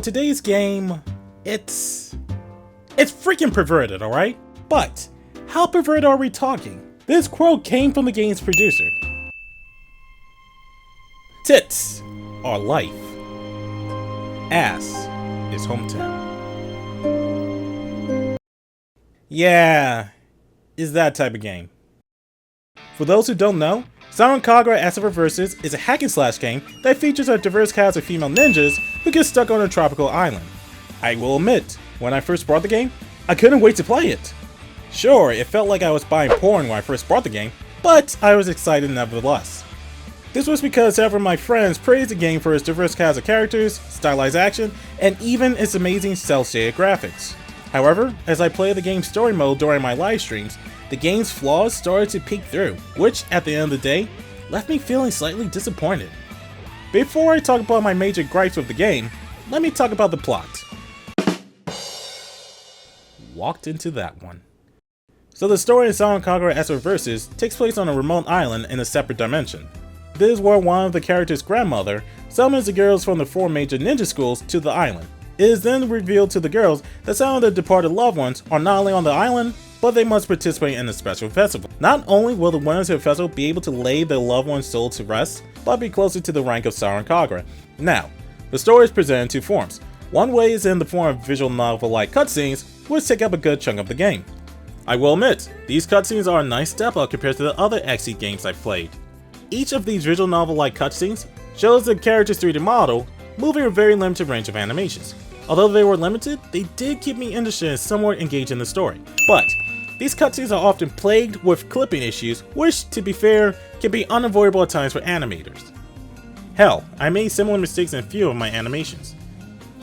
today's game, it's freaking perverted, alright? But, how perverted are we talking? This quote came from the game's producer. Tits are life. Ass is hometown. Yeah, it's that type of game. For those who don't know, Senran Kagura Estival Versus is a hack and slash game that features a diverse cast of female ninjas who get stuck on a tropical island. I will admit, when I first bought the game, I couldn't wait to play it. Sure, it felt like I was buying porn when I first bought the game, but I was excited nevertheless. This was because several of my friends praised the game for its diverse cast of characters, stylized action, and even its amazing cel-shaded graphics. However, as I played the game's story mode during my live streams, the game's flaws started to peek through, which at the end of the day, left me feeling slightly disappointed. Before I talk about my major gripes with the game, let me talk about the plot. Walked into that one. So the story in Senran Kagura Estival Versus takes place on a remote island in a separate dimension. This is where one of the character's grandmother summons the girls from the 4 major ninja schools to the island. It is then revealed to the girls that some of their departed loved ones are not only on the island, but they must participate in a special festival. Not only will the winners of the festival be able to lay their loved one's soul to rest, but be closer to the rank of Senran Kagura. Now, the story is presented in 2 forms. One way is in the form of visual novel-like cutscenes, which take up a good chunk of the game. I will admit, these cutscenes are a nice step up compared to the other XC games I've played. Each of these visual novel-like cutscenes shows the character's 3D model moving a very limited range of animations. Although they were limited, they did keep me interested and somewhat engaged in the story. But these cutscenes are often plagued with clipping issues, which, to be fair, can be unavoidable at times for animators. Hell, I made similar mistakes in a few of my animations.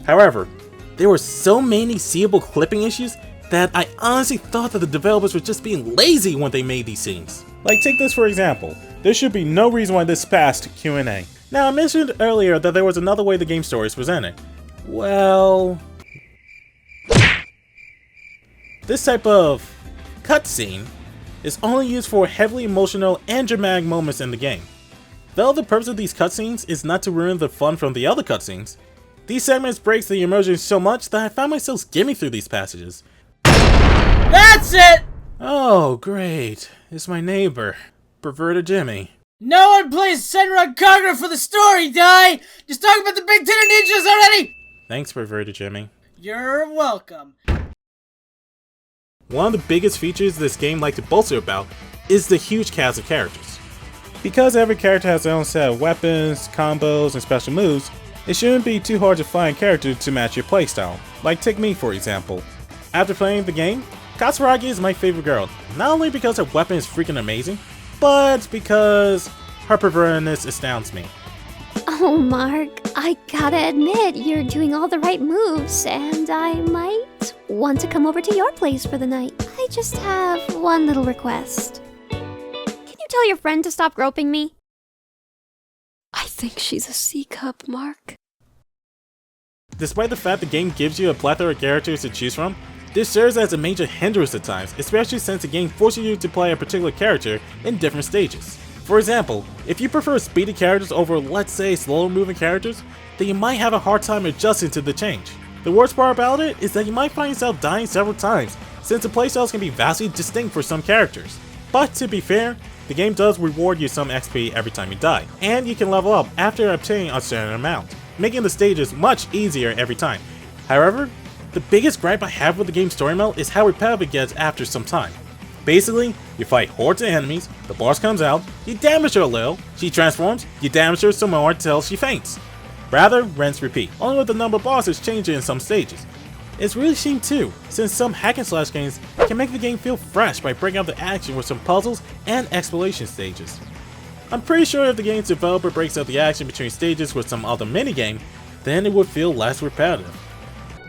However, there were so many seeable clipping issues that I honestly thought that the developers were just being lazy when they made these scenes. Like, take this for example. There should be no reason why this passed Q&A. Now, I mentioned earlier that there was another way the game story is presented. Well, this type of cutscene is only used for heavily emotional and dramatic moments in the game. Though the purpose of these cutscenes is not to ruin the fun from the other cutscenes, these segments breaks the immersion so much that I found myself skimming through these passages. That's it! Oh, great. It's my neighbor, Perverted Jimmy. No one plays Senran Kagura for the story, Dai! Just talk about the big titty ninjas already! Thanks, Perverted Jimmy. You're welcome. One of the biggest features this game likes to bolster about is the huge cast of characters. Because every character has their own set of weapons, combos, and special moves, it shouldn't be too hard to find a character to match your playstyle. Like take me for example. After playing the game, Katsuragi is my favorite girl, not only because her weapon is freaking amazing, but because her pervertedness astounds me. Oh, Mark, I gotta admit, you're doing all the right moves, and I might want to come over to your place for the night. I just have one little request. Can you tell your friend to stop groping me? I think she's a C-cup, Mark. Despite the fact the game gives you a plethora of characters to choose from, this serves as a major hindrance at times, especially since the game forces you to play a particular character in different stages. For example, if you prefer speedy characters over, let's say, slower moving characters, then you might have a hard time adjusting to the change. The worst part about it is that you might find yourself dying several times, since the playstyles can be vastly distinct for some characters. But to be fair, the game does reward you some XP every time you die, and you can level up after obtaining a certain amount, making the stages much easier every time. However, the biggest gripe I have with the game's story mode is how repetitive it gets after some time. Basically, you fight hordes of enemies, the boss comes out, you damage her a little, she transforms, you damage her some more until she faints. Rather, rinse repeat, only with the number of bosses changing in some stages. It's really a shame too, since some hack and slash games can make the game feel fresh by breaking up the action with some puzzles and exploration stages. I'm pretty sure if the game's developer breaks up the action between stages with some other minigame, then it would feel less repetitive.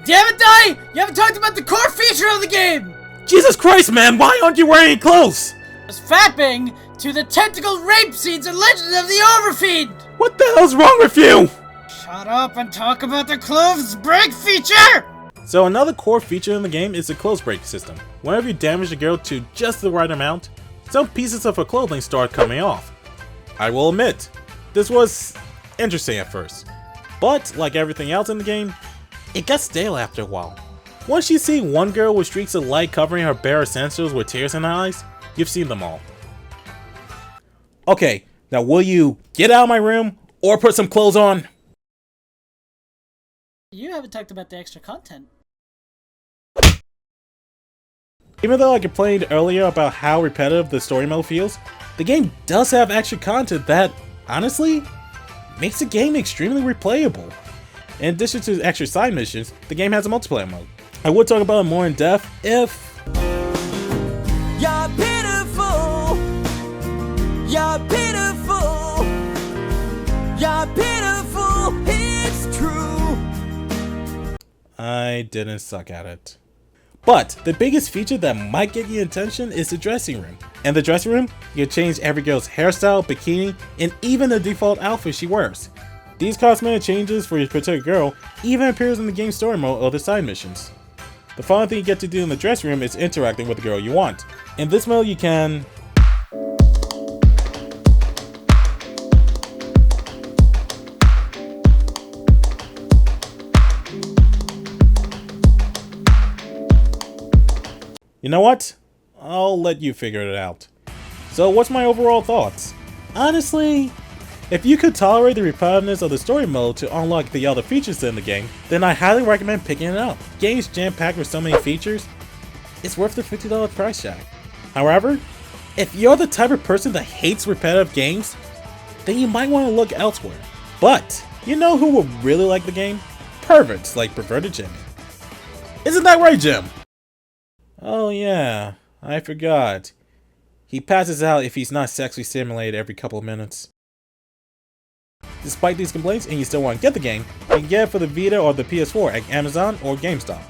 Damn it, Dai! You haven't talked about the core feature of the game! Jesus Christ, man, why aren't you wearing clothes? It's fapping to the tentacle rape scenes in Legend of the Overfeed! What the hell's wrong with you? Shut up and talk about the clothes break feature! So another core feature in the game is the clothes break system. Whenever you damage a girl to just the right amount, some pieces of her clothing start coming off. I will admit, this was interesting at first, but like everything else in the game, it gets stale after a while. Once you see one girl with streaks of light covering her bare essentials with tears in her eyes, you've seen them all. Okay, now will you get out of my room or put some clothes on? You haven't talked about the extra content. Even though I complained earlier about how repetitive the story mode feels, the game does have extra content that, honestly, makes the game extremely replayable. In addition to extra side missions, the game has a multiplayer mode. I would talk about it more in depth if... You're pitiful. You're pitiful. You're pitiful. It's true. I didn't suck at it. But the biggest feature that might get your attention is the dressing room. In the dressing room, you can change every girl's hairstyle, bikini, and even the default outfit she wears. These cosmetic changes for your particular girl even appears in the game story mode or the side missions. The fun thing you get to do in the dressing room is interacting with the girl you want. In this mode you can... You know what? I'll let you figure it out. So what's my overall thoughts? Honestly, if you could tolerate the repetitiveness of the story mode to unlock the other features in the game, then I highly recommend picking it up. The game's jam-packed with so many features, it's worth the $50 price tag. However, if you're the type of person that hates repetitive games, then you might want to look elsewhere. But, you know who will really like the game? Perverts like Perverted Jimmy. Isn't that right, Jim? Oh yeah, I forgot. He passes out if he's not sexually stimulated every couple of minutes. Despite these complaints and you still want to get the game, you can get it for the Vita or the PS4 at Amazon or GameStop.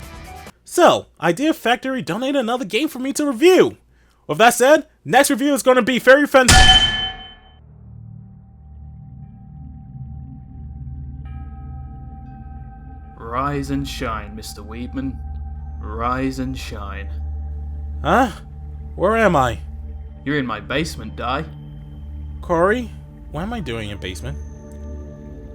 So, Idea Factory donated another game for me to review. With that said, next review is going to be Fairy Fence. Rise and shine, Mr. Weedman. Rise and shine. Huh? Where am I? You're in my basement, Dai. Corey? What am I doing in basement?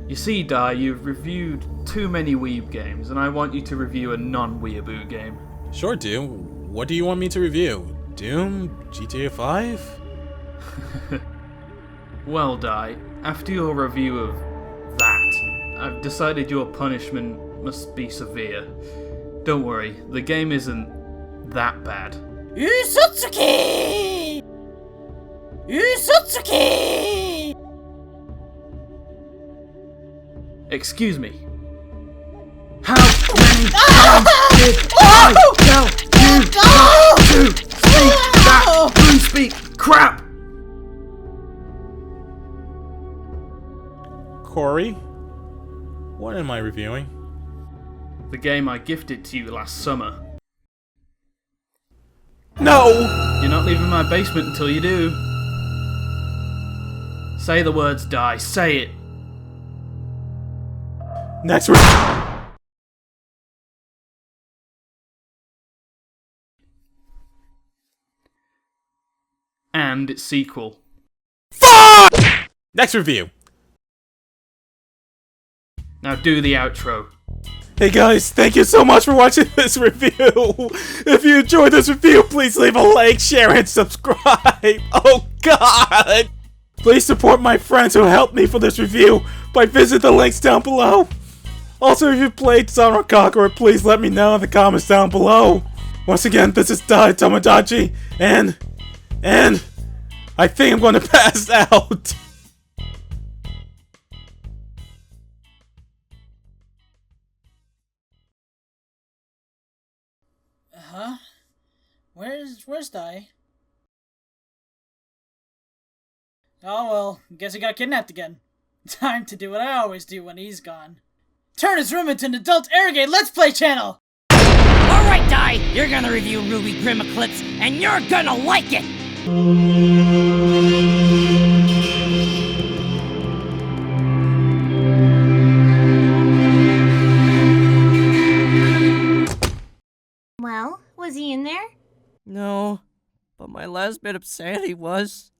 You see, Dai, you've reviewed too many Weeb games, and I want you to review a non-Weeaboo game. Sure, Doom. What do you want me to review? Doom? GTA 5? Well, Dai, after your review of that, I've decided your punishment must be severe. Don't worry, the game isn't that bad. Usutsuki! Usutsuki! Excuse me. How many times did I tell you not to speak that blue speak crap? Corey? What am I reviewing? The game I gifted to you last summer. No! You're not leaving my basement until you do. Say the words, Dai. Say it. Next review! And its sequel. Fuck! Next review! Now do the outro. Hey guys, thank you so much for watching this review. If you enjoyed this review, please leave a like, share, and subscribe. Oh god! Please support my friends who helped me for this review by visiting the links down below. Also, if you played Senran Kagura, please let me know in the comments down below. Once again, this is Dai Tomodachi, and I think I'm gonna pass out. Huh? Where's Dai? Oh well, guess he got kidnapped again. Time to do what I always do when he's gone. Turn his room into an adult Arrogate Let's Play channel! Alright, Dai, you're gonna review Ruby Grim Eclipse, and you're gonna like it! Well, was he in there? No, but my last bit of sanity was.